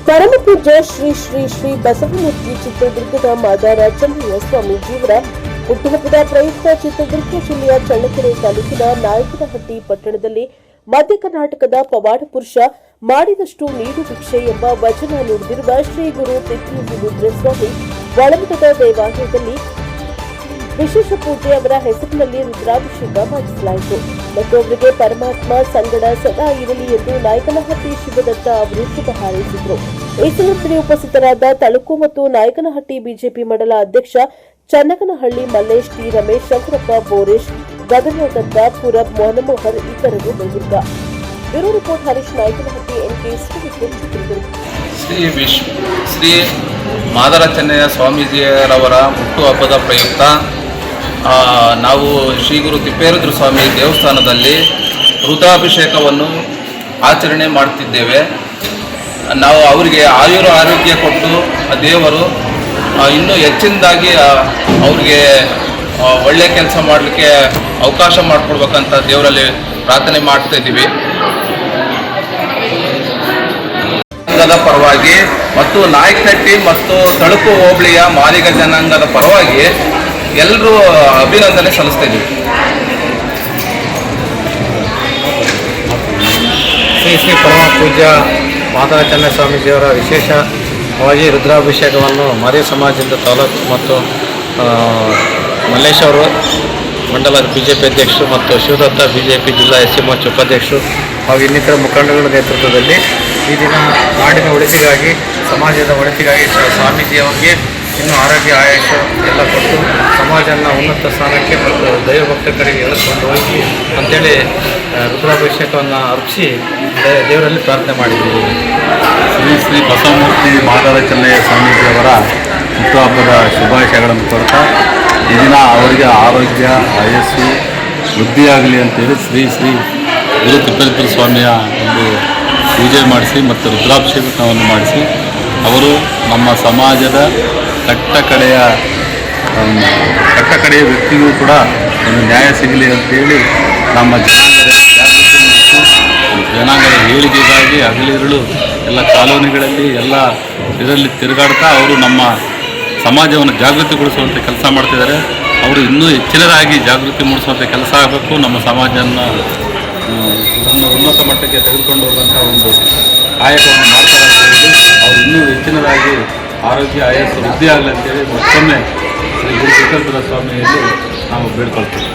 ಪರಮಪೂಜ್ಯ ಶ್ರೀ ಶ್ರೀ ಶ್ರೀ ಬಸವಮೂರ್ತಿ ಚಿತ್ರದುರ್ಗದ ಮಾದಾರ ಚೆನ್ನಯ್ಯ ಸ್ವಾಮೀಜಿಯವರ ಹುಟ್ಟುಹಬ್ಬದ ಪ್ರಯುಕ್ತ ಚಿತ್ರದುರ್ಗ ಜಿಲ್ಲೆಯ ಚಳ್ಳಕೆರೆ ತಾಲೂಕಿನ ನಾಯಕನಹಟ್ಟಿ ಪಟ್ಟಣದಲ್ಲಿ ಮಧ್ಯ ಕರ್ನಾಟಕದ ಪವಾಡ ಪುರುಷ ಮಾಡಿದಷ್ಟು ನೀಡು ಭಿಕ್ಷೆ ಎಂಬ ವಚನ ನುಡಿದಿರುವ ಶ್ರೀ ಗುರು ತಿಪ್ಪೇಸ್ವಾಮಿ ಸ್ವಾಮಿ ಒಳಮಠದ ದೇವಾಲಯದಲ್ಲಿ ವಿಶೇಷ ಪೂಜೆ ಅವರ ಹೆಸರಿನಲ್ಲಿ ರುದ್ರಾಭಿಷೇಕ ಮಾಡಿಸಲಾಯಿತು ಮತ್ತು ಅವರಿಗೆ ಪರಮಾತ್ಮ ಸಂಗಡ ಸದಾ ಇರಲಿ ಎಂದು ನಾಯಕನಹಟ್ಟಿ ಶಿವದತ್ತ ಅವರು ಶುಭ ಹಾರೈಸಿದರು. ಈ ಸಂದರ್ಭದಲ್ಲಿ ಉಪಸ್ಥಿತರಾದ ತಾಲೂಕು ಮತ್ತು ನಾಯಕನಹಟ್ಟಿ ಬಿಜೆಪಿ ಮಂಡಲ ಅಧ್ಯಕ್ಷ ಚನ್ನಗನಹಳ್ಳಿ ಮಲ್ಲೇಶ್, ಟಿ ರಮೇಶ್, ಶಂಕರಪ್ಪ, ಬೋರೇಶ್, ಗಗನದತ್ತ, ಪುರಬ್, ಮೋಹನಮೋಹರ್ ಇತರರು ಬೆಳಗುರ್ಗ. ಬ್ಯೂರೋ ರಿಪೋರ್ಟ್ ಹರೀಶ್, ನಾಯಕನಹಟ್ಟಿ, ಎನ್ಕೆ ಚಿತ್ರದುರ್ಗ. ಶ್ರೀ ಮಾದಾರ ಚೆನ್ನಯ್ಯ ಸ್ವಾಮೀಜಿಯವರ ಹುಟ್ಟುಹಬ್ಬದ ಪ್ರಯುಕ್ತ ನಾವು ಶ್ರೀ ಗುರು ತಿಪ್ಪೇರುದ್ರ ಸ್ವಾಮಿ ದೇವಸ್ಥಾನದಲ್ಲಿ ರುದ್ರಾಭಿಷೇಕವನ್ನು ಆಚರಣೆ ಮಾಡುತ್ತಿದ್ದೇವೆ. ನಾವು ಅವರಿಗೆ ಆರೋಗ್ಯ ಕೊಟ್ಟು ದೇವರು ಇನ್ನೂ ಹೆಚ್ಚಿನದಾಗಿ ಅವ್ರಿಗೆ ಒಳ್ಳೆಯ ಕೆಲಸ ಮಾಡಲಿಕ್ಕೆ ಅವಕಾಶ ಮಾಡಿಕೊಡ್ಬೇಕಂತ ದೇವರಲ್ಲಿ ಪ್ರಾರ್ಥನೆ ಮಾಡ್ತಾ ಇದ್ದೀವಿ. ಜನಾಂಗದ ಪರವಾಗಿ ಮತ್ತು ನಾಯಕನಹಟ್ಟಿ ಮತ್ತು ತಳುಕು ಹೋಬಳಿಯ ಮಾದಿಗ ಜನಾಂಗದ ಪರವಾಗಿ ಎಲ್ಲರೂ ಅಭಿನಂದನೆ ಸಲ್ಲಿಸ್ತಾ ಇದ್ದೀವಿ. ಶ್ರೀ ಶ್ರೀ ಪರಮ ಪೂಜ್ಯ ಮಾದಾರ ಚೆನ್ನಯ್ಯ ಸ್ವಾಮೀಜಿಯವರ ವಿಶೇಷವಾಗಿ ರುದ್ರಾಭಿಷೇಕವನ್ನು ಮಾದಿಗ ಸಮಾಜದಿಂದ ತಾಲೂಕು ಮತ್ತು ಮಲ್ಲೇಶ್ ಅವರು ಮಂಡಲದ ಬಿಜೆಪಿ ಅಧ್ಯಕ್ಷರು ಮತ್ತು ಶಿವದತ್ತ ಬಿಜೆಪಿ ಜಿಲ್ಲಾ ಎಸ್ ಸಿ ಮೋರ್ಚಾ ಉಪಾಧ್ಯಕ್ಷರು ಹಾಗೂ ಇನ್ನಿತರ ಮುಖಂಡಗಳ ನೇತೃತ್ವದಲ್ಲಿ ಈ ದಿನ ನಾಡಿನ ಒಳಿತಿಗಾಗಿ ಸಮಾಜದ ಒಳಿತಿಗಾಗಿ ಸ್ವಾಮೀಜಿಯವರಿಗೆ ಇನ್ನೂ ಆರೋಗ್ಯ ಆಯುಷ ಎಲ್ಲ ಕೊಟ್ಟು ಸಮಾಜನ ಉನ್ನತ ಸ್ಥಾನಕ್ಕೆ ಮತ್ತು ದೈವಭಕ್ತ ಕಡೆಗೆ ಎಳೆದುಕೊಂಡು ಹೋಗಿ ಅಂತೇಳಿ ರುದ್ರಾಭಿಷೇಕವನ್ನು ಅರ್ಪಿಸಿ ದೇವರಲ್ಲಿ ಪ್ರಾರ್ಥನೆ ಮಾಡಿದ್ದೀವಿ. ಶ್ರೀ ಶ್ರೀ ಬಸವಮೂರ್ತಿ ಮಾದಾರ ಚೆನ್ನಯ್ಯ ಸ್ವಾಮೀಜಿಯವರ ಹುಟ್ಟುಹಬ್ಬದ ಶುಭಾಶಯಗಳನ್ನು ಕೊಡ್ತಾ ಈ ದಿನ ಅವರಿಗೆ ಆರೋಗ್ಯ ಆಯಸ್ಸು ವೃದ್ಧಿಯಾಗಲಿ ಅಂತೇಳಿ ಶ್ರೀ ಶ್ರೀ ಗುರು ತಿಪ್ಪೇಸ್ವಾಮಿ ಸ್ವಾಮಿಯ ಒಂದು ಪೂಜೆ ಮಾಡಿಸಿ ಮತ್ತು ರುದ್ರಾಭಿಷೇಕವನ್ನು ಮಾಡಿಸಿ ಅವರು ನಮ್ಮ ಸಮಾಜದ ಕಟ್ಟಕಡೆಯ ವ್ಯಕ್ತಿಗೂ ಕೂಡ ಒಂದು ನ್ಯಾಯ ಸಿಗಲಿ ಅಂತೇಳಿ ನಮ್ಮ ಜನಾಂಗದ ಏಳಿಗೆಗಾಗಿ ಹಗಲಿರುಳು ಎಲ್ಲ ಕಾಲೋನಿಗಳಲ್ಲಿ ಎಲ್ಲ ಇದರಲ್ಲಿ ತಿರುಗಾಡ್ತಾ ಅವರು ನಮ್ಮ ಸಮಾಜವನ್ನು ಜಾಗೃತಿಗೊಳಿಸುವಂಥ ಕೆಲಸ ಮಾಡ್ತಿದ್ದಾರೆ. ಅವರು ಇನ್ನೂ ಹೆಚ್ಚಿನದಾಗಿ ಜಾಗೃತಿ ಮೂಡಿಸುವಂಥ ಕೆಲಸ ಆಗಬೇಕು. ನಮ್ಮ ಸಮಾಜವನ್ನು ಉನ್ನತ ಮಟ್ಟಕ್ಕೆ ತೆಗೆದುಕೊಂಡು ಹೋಗುವಂಥ ಒಂದು ಕಾಯಕವನ್ನು ಮಾಡ್ತಾರೆ ಅಂತೇಳಿ ಅವರು ಇನ್ನೂ ಹೆಚ್ಚಿನದಾಗಿ ಆರೋಗ್ಯ ಆಯಸ್ಸು ವೃದ್ಧಿ ಆಗಲಿ ಅಂತೇಳಿ ಮತ್ತೊಮ್ಮೆ ಶ್ರೀ ಗುರು ತಿಪ್ಪೇಸ್ವಾಮಿ ಸ್ವಾಮಿಯಲ್ಲಿ ನಾವು ಬೇಡ್ಕೊಳ್ತೀವಿ.